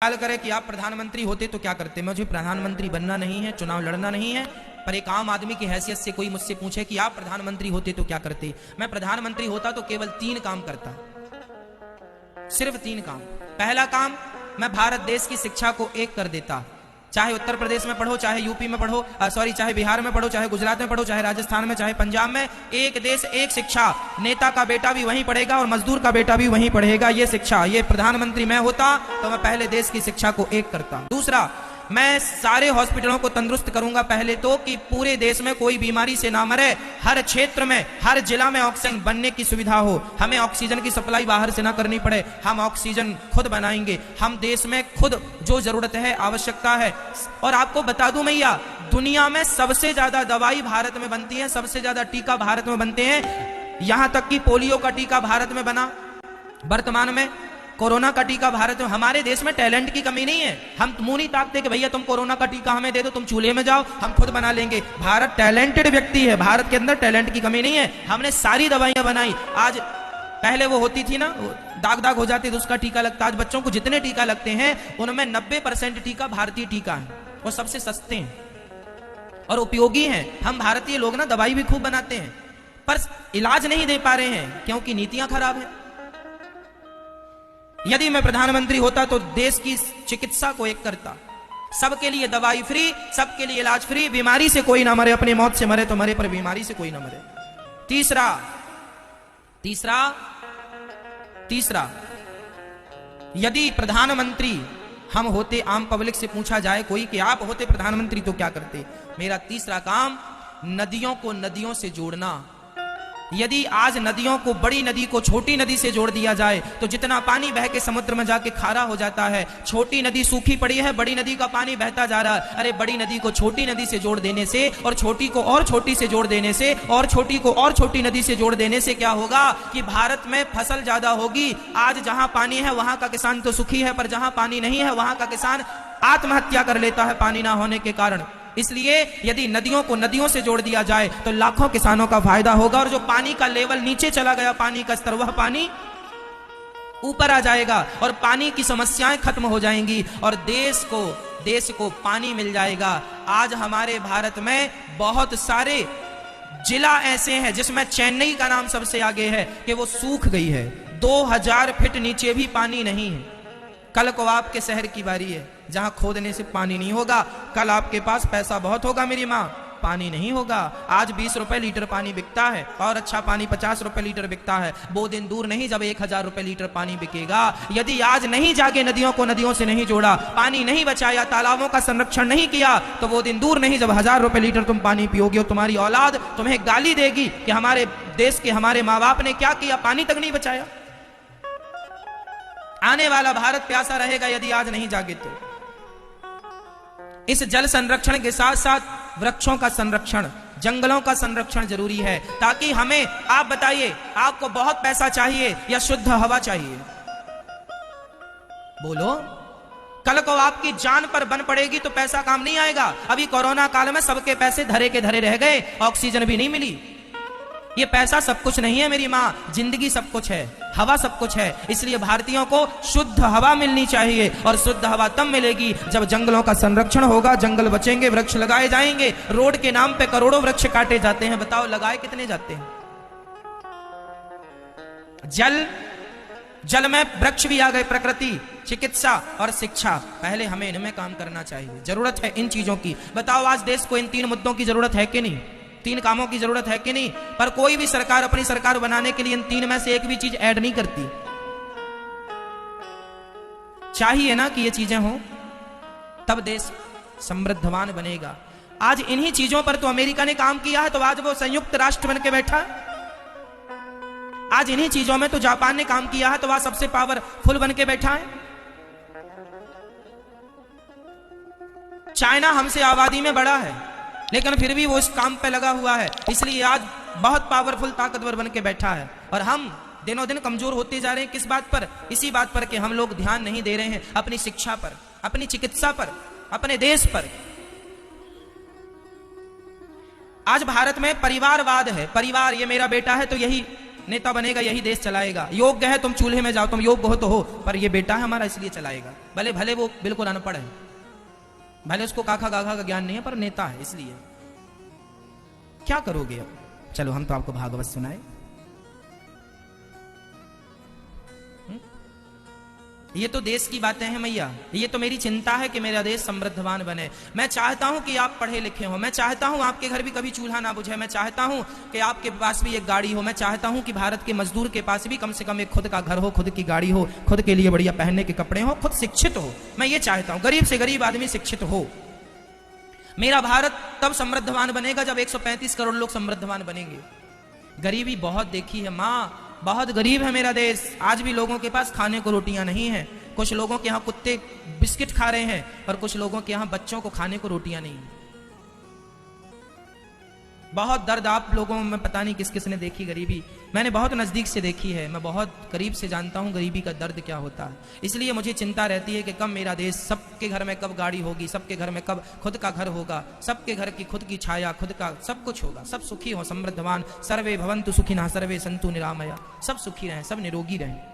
सवाल करे कि आप प्रधानमंत्री होते तो क्या करते। मुझे प्रधानमंत्री बनना नहीं है, चुनाव लड़ना नहीं है, पर एक आम आदमी की हैसियत से कोई मुझसे पूछे कि आप प्रधानमंत्री होते तो क्या करते, मैं प्रधानमंत्री होता तो केवल 3 काम करता, सिर्फ 3 काम। पहला काम, मैं भारत देश की शिक्षा को एक कर देता। चाहे उत्तर प्रदेश में पढ़ो, चाहे यूपी में पढ़ो, चाहे बिहार में पढ़ो, चाहे गुजरात में पढ़ो, चाहे राजस्थान में, चाहे पंजाब में, एक देश एक शिक्षा। नेता का बेटा भी वहीं पढ़ेगा और मजदूर का बेटा भी वहीं पढ़ेगा। ये शिक्षा, ये प्रधानमंत्री मैं होता तो मैं पहले देश की शिक्षा को एक करता। दूसरा, मैं सारे हॉस्पिटलों को तंदुरुस्त करूंगा पहले तो, कि पूरे देश में कोई बीमारी से ना मरे। हर क्षेत्र में, हर जिला में ऑक्सीजन बनने की सुविधा हो, हमें ऑक्सीजन की सप्लाई बाहर से ना करनी पड़े, हम ऑक्सीजन खुद बनाएंगे। हम देश में खुद जो जरूरत है, आवश्यकता है। और आपको बता दूं भैया, दुनिया में सबसे ज्यादा दवाई भारत में बनती है, सबसे ज्यादा टीका भारत में बनते हैं। यहां तक कि पोलियो का टीका भारत में बना, वर्तमान में कोरोना का टीका भारत में। हमारे देश में टैलेंट की कमी नहीं है। हम मुंह नहीं ताकते कि भैया तुम कोरोना का टीका हमें दे दो, तुम चूल्हे में जाओ, हम खुद बना लेंगे। भारत टैलेंटेड व्यक्ति है, भारत के अंदर टैलेंट की कमी नहीं है। हमने सारी दवाइयां बनाई। आज पहले वो होती थी ना, दाग दाग हो जाती तो उसका टीका लगता। आज बच्चों को जितने टीका लगते हैं उनमें 90% टीका भारतीय टीका है, वो सबसे सस्ते हैं और उपयोगी हैं। हम भारतीय लोग ना दवाई भी खूब बनाते हैं, पर इलाज नहीं दे पा रहे हैं क्योंकि नीतियां खराब है। यदि मैं प्रधानमंत्री होता तो देश की चिकित्सा को एक करता, सबके लिए दवाई फ्री, सबके लिए इलाज फ्री, बीमारी से कोई ना मरे, अपनी मौत से मरे तो मरे, पर बीमारी से कोई ना मरे। तीसरा, यदि प्रधानमंत्री हम होते, आम पब्लिक से पूछा जाए कोई कि आप होते प्रधानमंत्री तो क्या करते, मेरा तीसरा काम, नदियों को नदियों से जोड़ना। यदि आज नदियों को, बड़ी नदी को छोटी नदी से जोड़ दिया जाए तो जितना पानी बह के समुद्र में जाके खारा हो जाता है। छोटी नदी सूखी पड़ी है, बड़ी नदी का पानी बहता जा रहा है। अरे बड़ी नदी को छोटी नदी से जोड़ देने से, और छोटी को और छोटी से जोड़ देने से, और छोटी को और छोटी नदी से जोड़ देने से क्या होगा कि भारत में फसल ज्यादा होगी। आज जहां पानी है वहां का किसान तो सुखी है, पर जहां पानी नहीं है वहां का किसान आत्महत्या कर लेता है पानी ना होने के कारण। इसलिए यदि नदियों को नदियों से जोड़ दिया जाए तो लाखों किसानों का फायदा होगा, और जो पानी का लेवल नीचे चला गया, पानी का स्तर, वह पानी ऊपर आ जाएगा और पानी की समस्याएं खत्म हो जाएंगी और देश को पानी मिल जाएगा। आज हमारे भारत में बहुत सारे जिला ऐसे हैं जिसमें चेन्नई का नाम सबसे आगे है कि वो सूख गई है। 2000 फीट नीचे भी पानी नहीं है। कल को आपके शहर की बारी है जहां खोदने से पानी नहीं होगा। कल आपके पास पैसा बहुत होगा मेरी माँ, पानी नहीं होगा। आज 20 रुपए लीटर पानी बिकता है और अच्छा पानी 50 रुपए लीटर बिकता है। वो दिन दूर नहीं जब 1000 रुपए लीटर पानी बिकेगा। यदि आज नहीं जागे, नदियों को नदियों से नहीं जोड़ा, पानी नहीं बचाया, तालाबों का संरक्षण नहीं किया, तो वो दिन दूर नहीं जब 1000 रुपए लीटर तुम पानी पियोगे और तुम्हारी औलाद तुम्हें गाली देगी कि हमारे देश के हमारे माँ बाप ने क्या किया, पानी तक नहीं बचाया। आने वाला भारत प्यासा रहेगा यदि आज नहीं जागे तो। इस जल संरक्षण के साथ साथ वृक्षों का संरक्षण, जंगलों का संरक्षण जरूरी है, ताकि हमें, आप बताइए, आपको बहुत पैसा चाहिए या शुद्ध हवा चाहिए? बोलो। कल को आपकी जान पर बन पड़ेगी तो पैसा काम नहीं आएगा। अभी कोरोना काल में सबके पैसे धरे के धरे रह गए, ऑक्सीजन भी नहीं मिली। ये पैसा सब कुछ नहीं है मेरी माँ, जिंदगी सब कुछ है, हवा सब कुछ है। इसलिए भारतीयों को शुद्ध हवा मिलनी चाहिए, और शुद्ध हवा तब मिलेगी जब जंगलों का संरक्षण होगा, जंगल बचेंगे, वृक्ष लगाए जाएंगे। रोड के नाम पे करोड़ों वृक्ष काटे जाते हैं, बताओ लगाए कितने जाते हैं? जल में वृक्ष भी आ गए, प्रकृति, चिकित्सा और शिक्षा। पहले हमें इनमें काम करना चाहिए, जरूरत है इन चीजों की। बताओ आज देश को इन 3 मुद्दों की जरूरत है कि नहीं? 3 कामों की जरूरत है कि नहीं? पर कोई भी सरकार अपनी सरकार बनाने के लिए इन 3 में से एक भी चीज ऐड नहीं करती। चाहिए ना कि ये चीजें हों, तब देश समृद्धवान बनेगा। आज इन्हीं चीजों पर तो अमेरिका ने काम किया है, तो आज वो संयुक्त राष्ट्र बन के बैठा है। आज इन्हीं चीजों में तो जापान ने काम किया है, तो वह सबसे पावरफुल बन के बैठा है। चाइना हमसे आबादी में बड़ा है, लेकिन फिर भी वो इस काम पे लगा हुआ है, इसलिए आज बहुत पावरफुल, ताकतवर बन के बैठा है। और हम दिनों दिन कमजोर होते जा रहे हैं। किस बात पर? इसी बात पर कि हम लोग ध्यान नहीं दे रहे हैं अपनी शिक्षा पर, अपनी चिकित्सा पर, अपने देश पर। आज भारत में परिवारवाद है। परिवार, ये मेरा बेटा है तो यही नेता बनेगा यही देश चलाएगा, योग्य है तुम चूल्हे में जाओ, तुम योग्य हो तो हो, पर ये बेटा है हमारा इसलिए चलाएगा। भले भले वो बिल्कुल अनपढ़ है, भले उसको काखा गाखा का ज्ञान नहीं है, पर नेता है इसलिए। क्या करोगे अब? चलो हम तो आपको भागवत सुनाए। ये तो देश की बातें हैं मैया, ये तो मेरी चिंता है कि मेरा देश समृद्धवान बने। मैं चाहता हूं कि आप पढ़े लिखे हो, मैं चाहता हूं आपके घर भी कभी चूल्हा ना बुझे, मैं चाहता हूं कि आपके पास भी एक गाड़ी हो, मैं चाहता हूं कि भारत के मजदूर के पास भी कम से कम एक खुद का घर हो, खुद की गाड़ी हो, खुद के लिए बढ़िया पहनने के कपड़े हो, खुद शिक्षित हो। मैं ये चाहता हूं गरीब से गरीब आदमी शिक्षित हो। मेरा भारत तब समृद्धवान बनेगा जब 135 करोड़ लोग समृद्धवान बनेंगे। गरीबी बहुत देखी है माँ, बहुत गरीब है मेरा देश। आज भी लोगों के पास खाने को रोटियां नहीं है। कुछ लोगों के यहाँ कुत्ते बिस्किट खा रहे हैं, पर कुछ लोगों के यहाँ बच्चों को खाने को रोटियां नहीं है। बहुत दर्द आप लोगों में पता नहीं किस किस ने देखी गरीबी, मैंने बहुत नजदीक से देखी है, मैं बहुत करीब से जानता हूं गरीबी का दर्द क्या होता है। इसलिए मुझे चिंता रहती है कि कब मेरा देश, सबके घर में कब गाड़ी होगी, सबके घर में कब खुद का घर होगा, सबके घर की खुद की छाया, खुद का सब कुछ होगा, सब सुखी हो, समृद्धवान। सर्वे भवन्तु सुखिनः सर्वे सन्तु निरामया, सब सुखी रहें, सब निरोगी रहें।